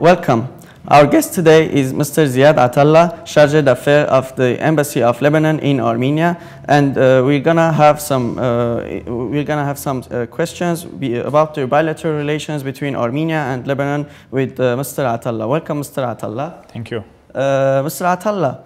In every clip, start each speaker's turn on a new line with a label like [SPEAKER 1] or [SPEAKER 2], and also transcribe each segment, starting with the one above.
[SPEAKER 1] Welcome. Our guest today is Mr. Ziad Atallah, chargé d'affaires of the Embassy of Lebanon in Armenia, and we're gonna have some questions about the bilateral relations between Armenia and Lebanon with Mr. Atallah. Welcome, Mr. Atallah.
[SPEAKER 2] Thank you.
[SPEAKER 1] Mr. Atallah,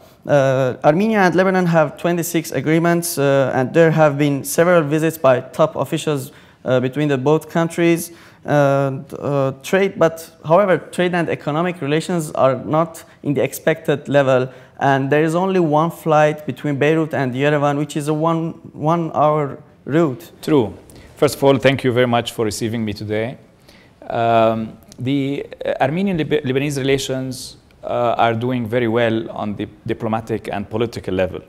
[SPEAKER 1] Armenia and Lebanon have 26 agreements, and there have been several visits by top officials between the both countries. However, trade and economic relations are not in the expected level, and there is only one flight between Beirut and Yerevan, which is a one-hour route.
[SPEAKER 2] True. First of all, thank you very much for receiving me today. The Armenian-Lebanese relations are doing very well on the diplomatic and political level.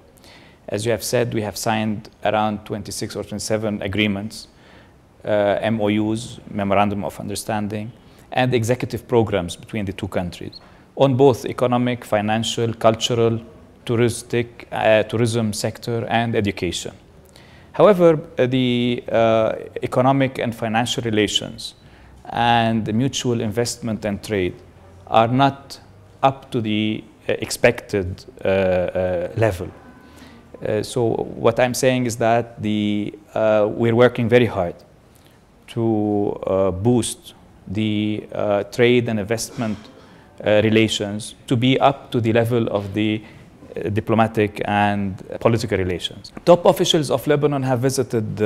[SPEAKER 2] As you have said, we have signed around 26 or 27 agreements, MOUs, Memorandum of Understanding, and executive programs between the two countries on both economic, financial, cultural, tourism sector, and education. However, the economic and financial relations and the mutual investment and trade are not up to the expected level. So what I'm saying is that we're working very hard to boost the trade and investment relations to be up to the level of the diplomatic and political relations. Top officials of Lebanon have visited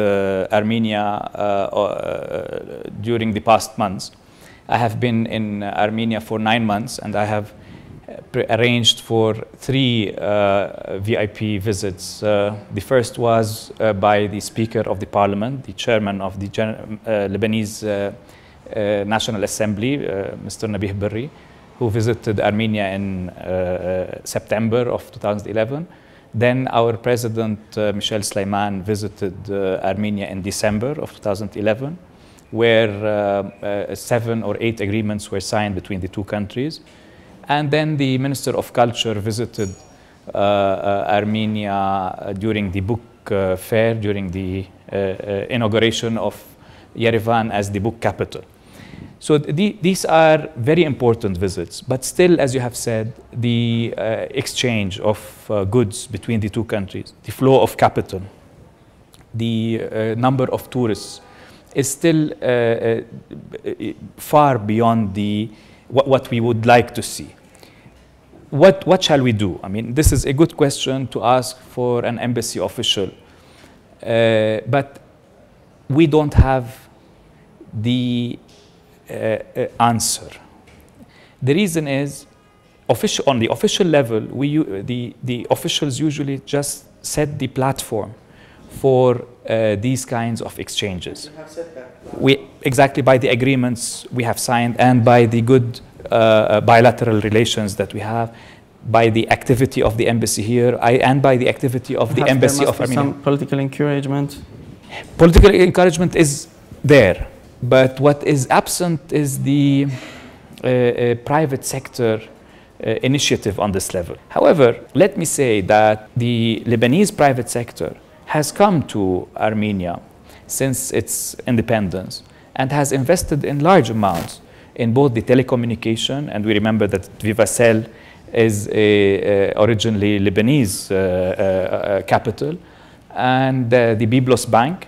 [SPEAKER 2] Armenia during the past months. I have been in Armenia for 9 months, and I have arranged for 3 VIP visits. The first was by the Speaker of the Parliament, the Chairman of the Lebanese National Assembly, Mr. Nabih Berri, who visited Armenia in September of 2011. Then our President, Michel Sleiman, visited Armenia in December of 2011, where 7 or 8 agreements were signed between the two countries. And then the Minister of Culture visited Armenia during the book fair, during the inauguration of Yerevan as the book capital. So these are very important visits, but still, as you have said, the exchange of goods between the two countries, the flow of capital, the number of tourists is still far beyond what we would like to see. What shall we do? I mean, this is a good question to ask for an embassy official, but we don't have the answer. The reason is, on the official level, the officials usually just set the platform for these kinds of exchanges.
[SPEAKER 1] You have said that.
[SPEAKER 2] Exactly by the agreements we have signed and by the good bilateral relations that we have, by the activity of the embassy here, and by the activity of the embassy of Armenia.
[SPEAKER 1] Some political encouragement?
[SPEAKER 2] Political encouragement is there, but what is absent is the private sector initiative on this level. However, let me say that the Lebanese private sector has come to Armenia since its independence and has invested in large amounts in both the telecommunication, and we remember that Vivacel is originally Lebanese capital, and the Byblos Bank,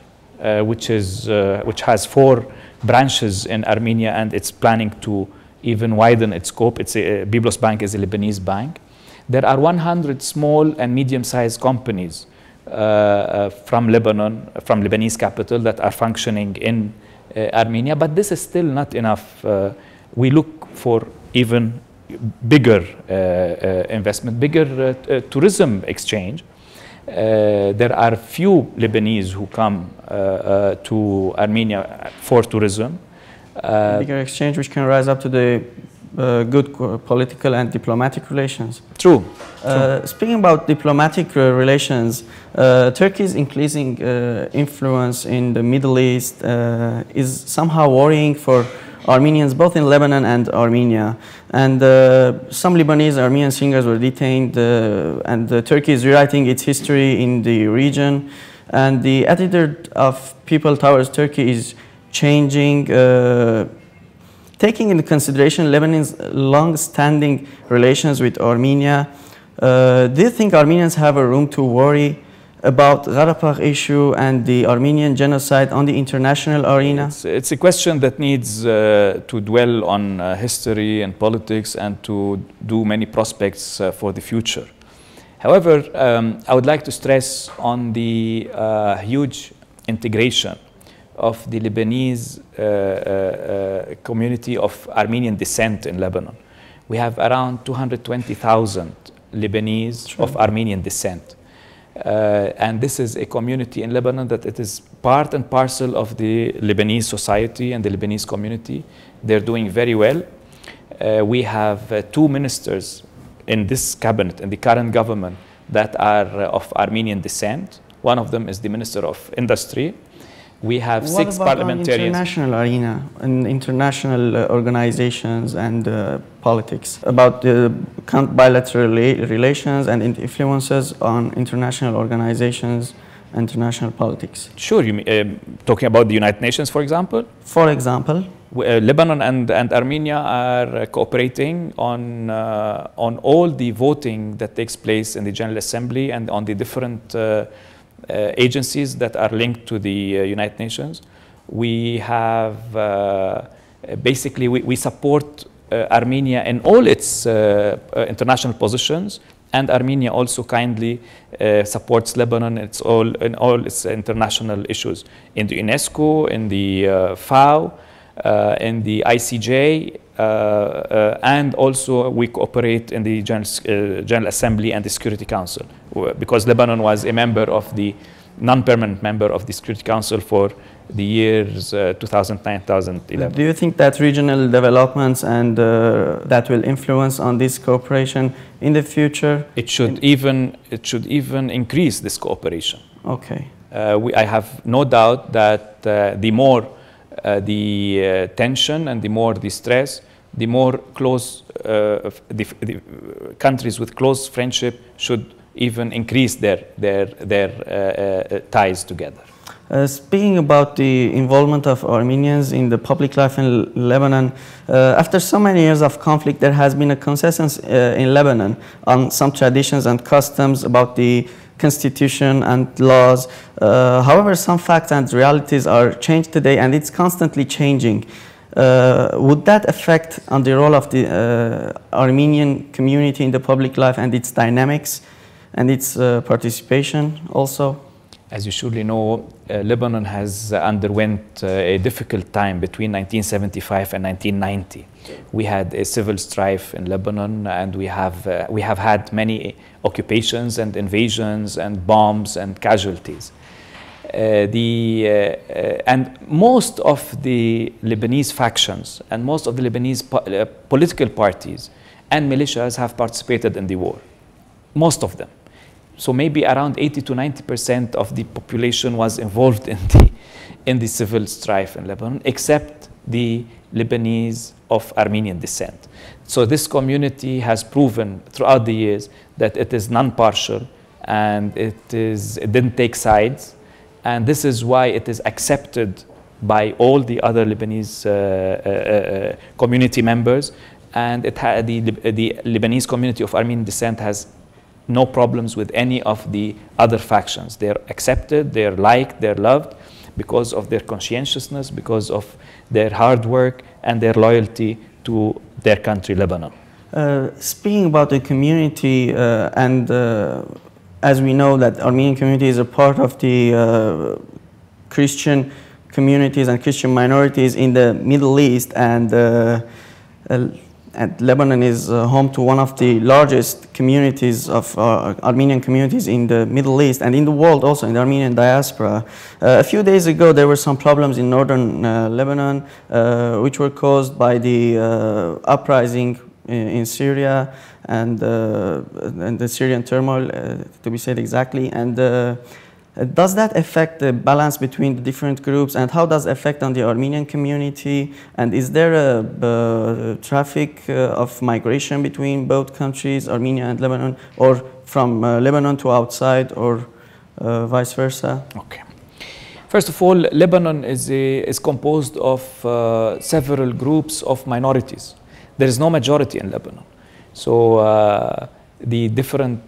[SPEAKER 2] which has 4 branches in Armenia, and it's planning to even widen its scope. Byblos Bank is a Lebanese bank. There are 100 small and medium-sized companies from Lebanon, from Lebanese capital, that are functioning in Armenia, but this is still not enough. We look for even bigger investment, bigger tourism exchange. There are few Lebanese who come to Armenia for tourism.
[SPEAKER 1] Bigger exchange which can rise up to the good political and diplomatic relations.
[SPEAKER 2] True.
[SPEAKER 1] Speaking about diplomatic relations, Turkey's increasing influence in the Middle East is somehow worrying for Armenians both in Lebanon and Armenia. And some Lebanese Armenian singers were detained, and Turkey is rewriting its history in the region. And the attitude of people towards Turkey is changing. Taking into consideration Lebanon's long-standing relations with Armenia, do you think Armenians have a room to worry about Karabakh issue and the Armenian genocide on the international arena?
[SPEAKER 2] It's a question that needs to dwell on history and politics and to do many prospects for the future. However, I would like to stress on the huge integration of the Lebanese community of Armenian descent in Lebanon. We have around 220,000 Lebanese of Armenian descent. And this is a community in Lebanon that it is part and parcel of the Lebanese society and the Lebanese community. They're doing very well. We have 2 ministers in this cabinet, in the current government, that are of Armenian descent. One of them is the Minister of Industry. We have 6 parliamentarians.
[SPEAKER 1] On international arena, and international organizations and politics, about the bilateral relations and influences on international organizations, international politics.
[SPEAKER 2] Sure, you mean, talking about the United Nations, for example?
[SPEAKER 1] For example?
[SPEAKER 2] Lebanon and Armenia are cooperating on all the voting that takes place in the General Assembly and on the different agencies that are linked to the United Nations. We have basically we support Armenia in all its international positions, and Armenia also kindly supports Lebanon in all its international issues, in the UNESCO, in the FAO, in the ICJ, and also we cooperate in the General Assembly and the Security Council, because Lebanon was a member of the non-permanent member of the Security Council for the years 2009-2011.
[SPEAKER 1] Do you think that regional developments and that will influence on this cooperation in the future?
[SPEAKER 2] It should even increase this cooperation.
[SPEAKER 1] Okay.
[SPEAKER 2] I have no doubt that the more the tension and the more the stress, the more close the countries with close friendship should even increase their ties together.
[SPEAKER 1] Speaking about the involvement of Armenians in the public life in Lebanon, after so many years of conflict, there has been a consensus in Lebanon on some traditions and customs about the constitution and laws. However, some facts and realities are changed today, and it's constantly changing. Would that affect on the role of the Armenian community in the public life and its dynamics and its participation also?
[SPEAKER 2] As you surely know, Lebanon has underwent a difficult time between 1975 and 1990. We had a civil strife in Lebanon, and we have had many occupations and invasions and bombs and casualties. And most of the Lebanese factions and most of the Lebanese political parties and militias have participated in the war, most of them. So maybe around 80 to 90% of the population was involved in the civil strife in Lebanon, except the Lebanese of Armenian descent. So this community has proven throughout the years that it is non-partial and it didn't take sides, and this is why it is accepted by all the other Lebanese community members, and the Lebanese community of Armenian descent has no problems with any of the other factions. They're accepted, they're liked, they're loved because of their conscientiousness, because of their hard work and their loyalty to their country, Lebanon.
[SPEAKER 1] Speaking about the community, as we know that Armenian community is a part of the Christian communities and Christian minorities in the Middle East, and Lebanon is home to one of the largest communities of Armenian communities in the Middle East and in the world also, in the Armenian diaspora. A few days ago, there were some problems in northern Lebanon, which were caused by the uprising in Syria and the Syrian turmoil, to be said exactly. And does that affect the balance between the different groups, and how does it affect on the Armenian community? And is there a traffic of migration between both countries, Armenia and Lebanon, or from Lebanon to outside, or vice versa?
[SPEAKER 2] Okay. First of all, Lebanon is composed of several groups of minorities. There is no majority in Lebanon. So the different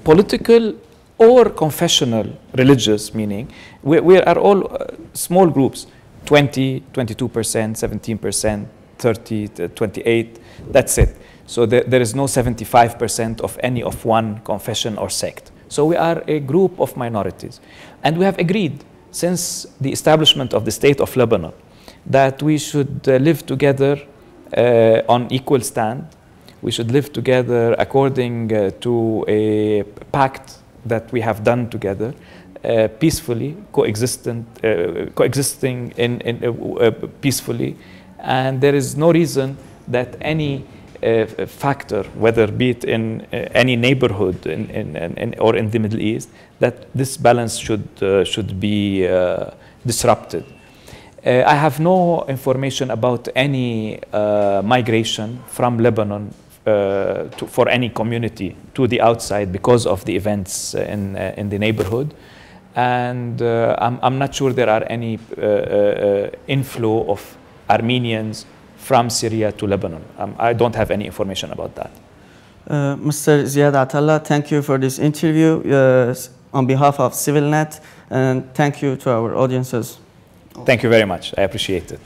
[SPEAKER 2] political or confessional, religious, meaning, we are all small groups, 20, 22%, 17%, 30, 28, that's it. So there is no 75% of any of one confession or sect. So we are a group of minorities. And we have agreed since the establishment of the state of Lebanon that we should live together on equal stand. We should live together according to a pact that we have done together, peacefully, coexisting peacefully. And there is no reason that any factor, whether be it in any neighborhood or in the Middle East, that this balance should be disrupted. I have no information about any migration from Lebanon for any community to the outside because of the events in the neighborhood. And I'm not sure there are any inflow of Armenians from Syria to Lebanon. I don't have any information about that.
[SPEAKER 1] Mr. Ziad Atallah, thank you for this interview on behalf of CivilNet, and thank you to our audiences.
[SPEAKER 2] Thank you very much. I appreciate it.